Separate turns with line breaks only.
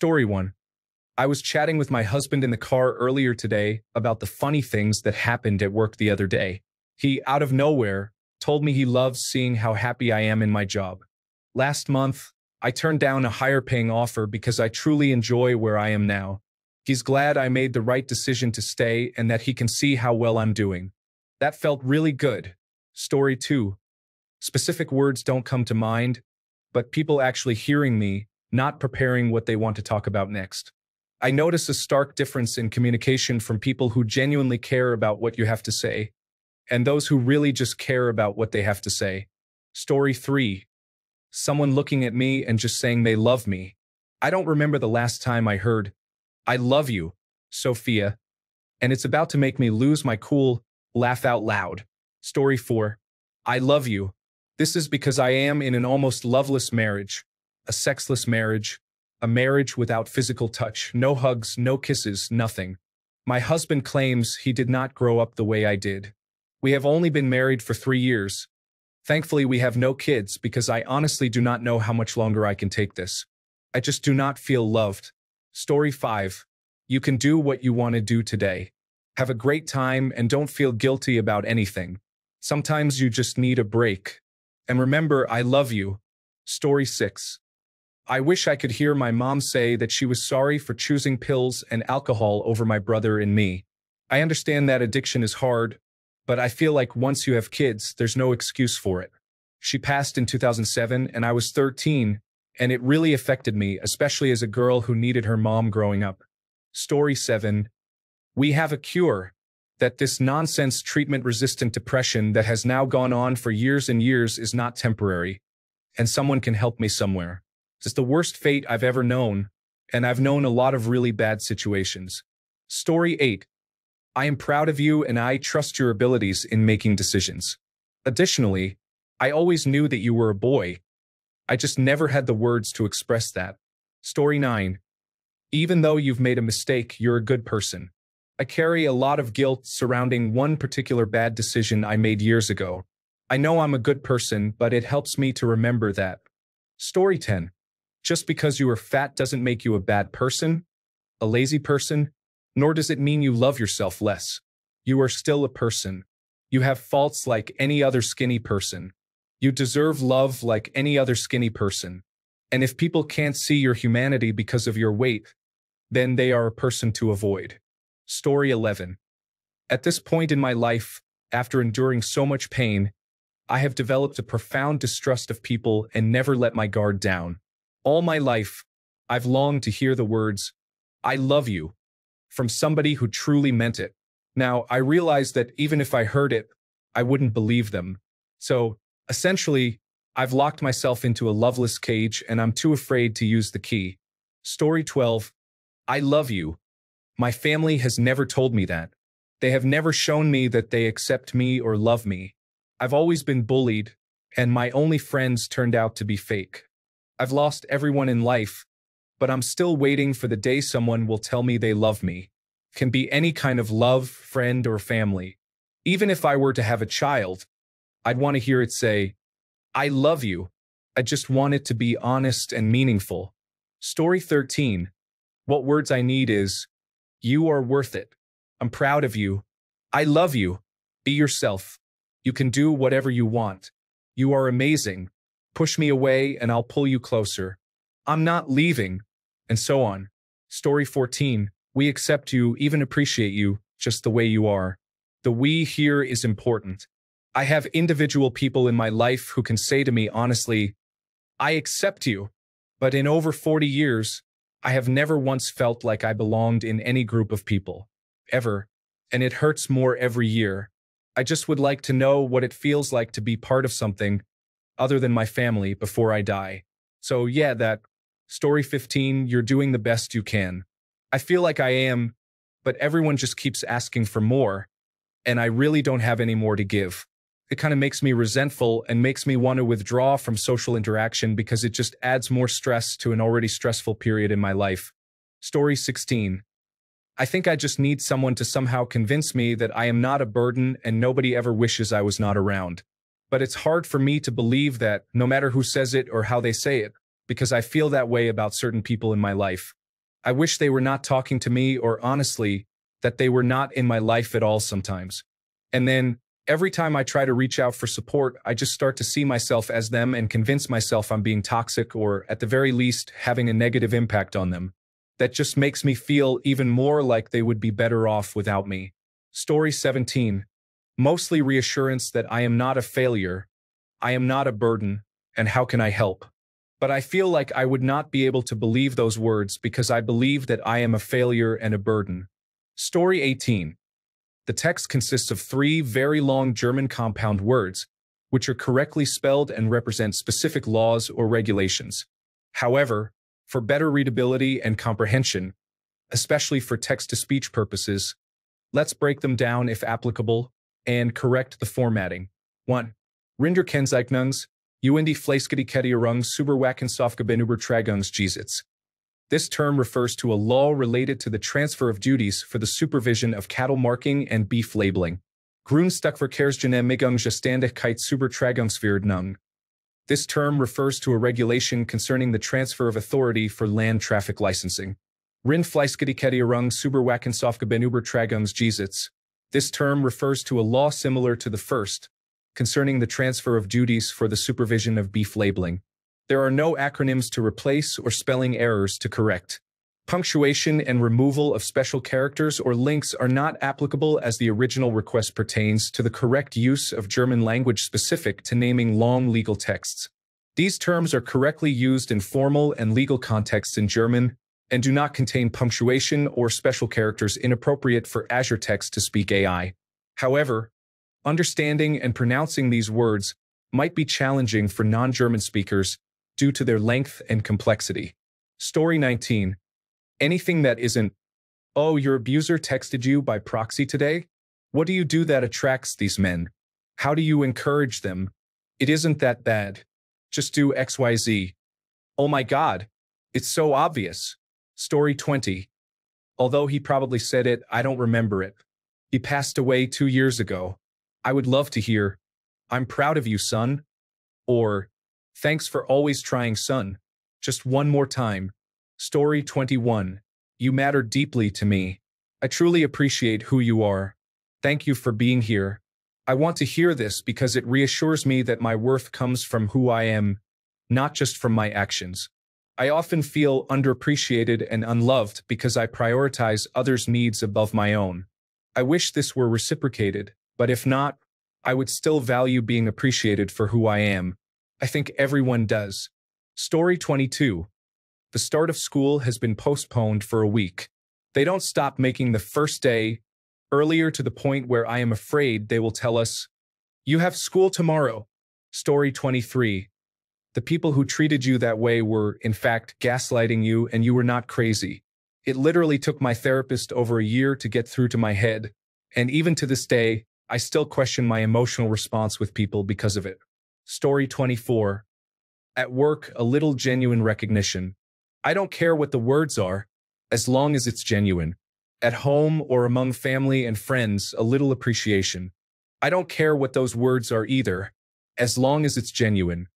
Story 1. I was chatting with my husband in the car earlier today about the funny things that happened at work the other day. He, out of nowhere, told me he loves seeing how happy I am in my job. Last month, I turned down a higher paying offer because I truly enjoy where I am now. He's glad I made the right decision to stay and that he can see how well I'm doing. That felt really good. Story 2. Specific words don't come to mind, but people actually hearing me, not preparing what they want to talk about next. I notice a stark difference in communication from people who genuinely care about what you have to say, and those who really just care about what they have to say. Story 3. Someone looking at me and just saying they love me. I don't remember the last time I heard, "I love you, Sophia," and it's about to make me lose my cool, laugh out loud. Story 4. I love you. This is because I am in an almost loveless marriage, a sexless marriage, a marriage without physical touch, no hugs, no kisses, nothing. My husband claims he did not grow up the way I did. We have only been married for 3 years. Thankfully, we have no kids because I honestly do not know how much longer I can take this. I just do not feel loved. Story 5. You can do what you want to do today. Have a great time and don't feel guilty about anything. Sometimes you just need a break. And remember, I love you. Story 6. I wish I could hear my mom say that she was sorry for choosing pills and alcohol over my brother and me. I understand that addiction is hard, but I feel like once you have kids, there's no excuse for it. She passed in 2007 and I was 13, and it really affected me, especially as a girl who needed her mom growing up. Story 7. We have a cure. That this nonsense treatment-resistant depression that has now gone on for years and years is not temporary, and someone can help me somewhere. It's the worst fate I've ever known, and I've known a lot of really bad situations. Story 8. I am proud of you and I trust your abilities in making decisions. Additionally, I always knew that you were a boy. I just never had the words to express that. Story 9. Even though you've made a mistake, you're a good person. I carry a lot of guilt surrounding one particular bad decision I made years ago. I know I'm a good person, but it helps me to remember that. Story 10. Just because you are fat doesn't make you a bad person, a lazy person, nor does it mean you love yourself less. You are still a person. You have faults like any other skinny person. You deserve love like any other skinny person. And if people can't see your humanity because of your weight, then they are a person to avoid. Story 11. At this point in my life, after enduring so much pain, I have developed a profound distrust of people and never let my guard down. All my life, I've longed to hear the words, "I love you," from somebody who truly meant it. Now, I realize that even if I heard it, I wouldn't believe them. So, essentially, I've locked myself into a loveless cage and I'm too afraid to use the key. Story 12. I love you. My family has never told me that. They have never shown me that they accept me or love me. I've always been bullied, and my only friends turned out to be fake. I've lost everyone in life, but I'm still waiting for the day someone will tell me they love me. Can be any kind of love, friend, or family. Even if I were to have a child, I'd want to hear it say, "I love you." I just want it to be honest and meaningful. Story 13. What words I need is, you are worth it. I'm proud of you. I love you. Be yourself. You can do whatever you want. You are amazing. Push me away and I'll pull you closer. I'm not leaving. And so on. Story 14. We accept you, even appreciate you, just the way you are. The we here is important. I have individual people in my life who can say to me honestly, "I accept you." But in over 40 years, I have never once felt like I belonged in any group of people. Ever. And it hurts more every year. I just would like to know what it feels like to be part of something other than my family before I die. So yeah, that. Story 15, you're doing the best you can. I feel like I am, but everyone just keeps asking for more, and I really don't have any more to give. It kind of makes me resentful and makes me want to withdraw from social interaction because it just adds more stress to an already stressful period in my life. Story 16. I think I just need someone to somehow convince me that I am not a burden and nobody ever wishes I was not around. But it's hard for me to believe that, no matter who says it or how they say it, because I feel that way about certain people in my life. I wish they were not talking to me, or honestly, that they were not in my life at all sometimes. And then, every time I try to reach out for support, I just start to see myself as them and convince myself I'm being toxic or, at the very least, having a negative impact on them. That just makes me feel even more like they would be better off without me. Story 17. Mostly reassurance that I am not a failure, I am not a burden, and how can I help? But I feel like I would not be able to believe those words because I believe that I am a failure and a burden. Story 18. The text consists of 3 very long German compound words, which are correctly spelled and represent specific laws or regulations. However, for better readability and comprehension, especially for text-to-speech purposes, let's break them down if applicable and correct the formatting. 1. Rinderkennzeichnungs, die Fleischgeldketierung Superwackensoftgebenübertragungsgesetz. This term refers to a law related to the transfer of duties for the supervision of cattle marking and beef labeling. Grundstückverkehrsgenehmigungsständigkeitsübertragungsverordnung. This term refers to a regulation concerning the transfer of authority for land traffic licensing. Rindfleischgeldketierung Superwackensoftgebenübertragungsgesetz. This term refers to a law similar to the first, concerning the transfer of duties for the supervision of beef labeling. There are no acronyms to replace or spelling errors to correct. Punctuation and removal of special characters or links are not applicable as the original request pertains to the correct use of German language specific to naming long legal texts. These terms are correctly used in formal and legal contexts in German and do not contain punctuation or special characters inappropriate for Azure text-to-speak AI. However, understanding and pronouncing these words might be challenging for non-German speakers due to their length and complexity. Story 19. Anything that isn't, "Oh, your abuser texted you by proxy today? What do you do that attracts these men? How do you encourage them? It isn't that bad. Just do XYZ. Oh my God, it's so obvious." Story 20. Although he probably said it, I don't remember it. He passed away 2 years ago. I would love to hear, "I'm proud of you, son." Or, "Thanks for always trying, son. Just one more time." Story 21. You matter deeply to me. I truly appreciate who you are. Thank you for being here. I want to hear this because it reassures me that my worth comes from who I am, not just from my actions. I often feel underappreciated and unloved because I prioritize others' needs above my own. I wish this were reciprocated, but if not, I would still value being appreciated for who I am. I think everyone does. Story 22. The start of school has been postponed for a week. They don't stop making the first day earlier to the point where I am afraid they will tell us, "You have school tomorrow." Story 23. The people who treated you that way were, in fact, gaslighting you, and you were not crazy. It literally took my therapist over a year to get through to my head, and even to this day, I still question my emotional response with people because of it. Story 24. At work, a little genuine recognition. I don't care what the words are, as long as it's genuine. At home or among family and friends, a little appreciation. I don't care what those words are either, as long as it's genuine.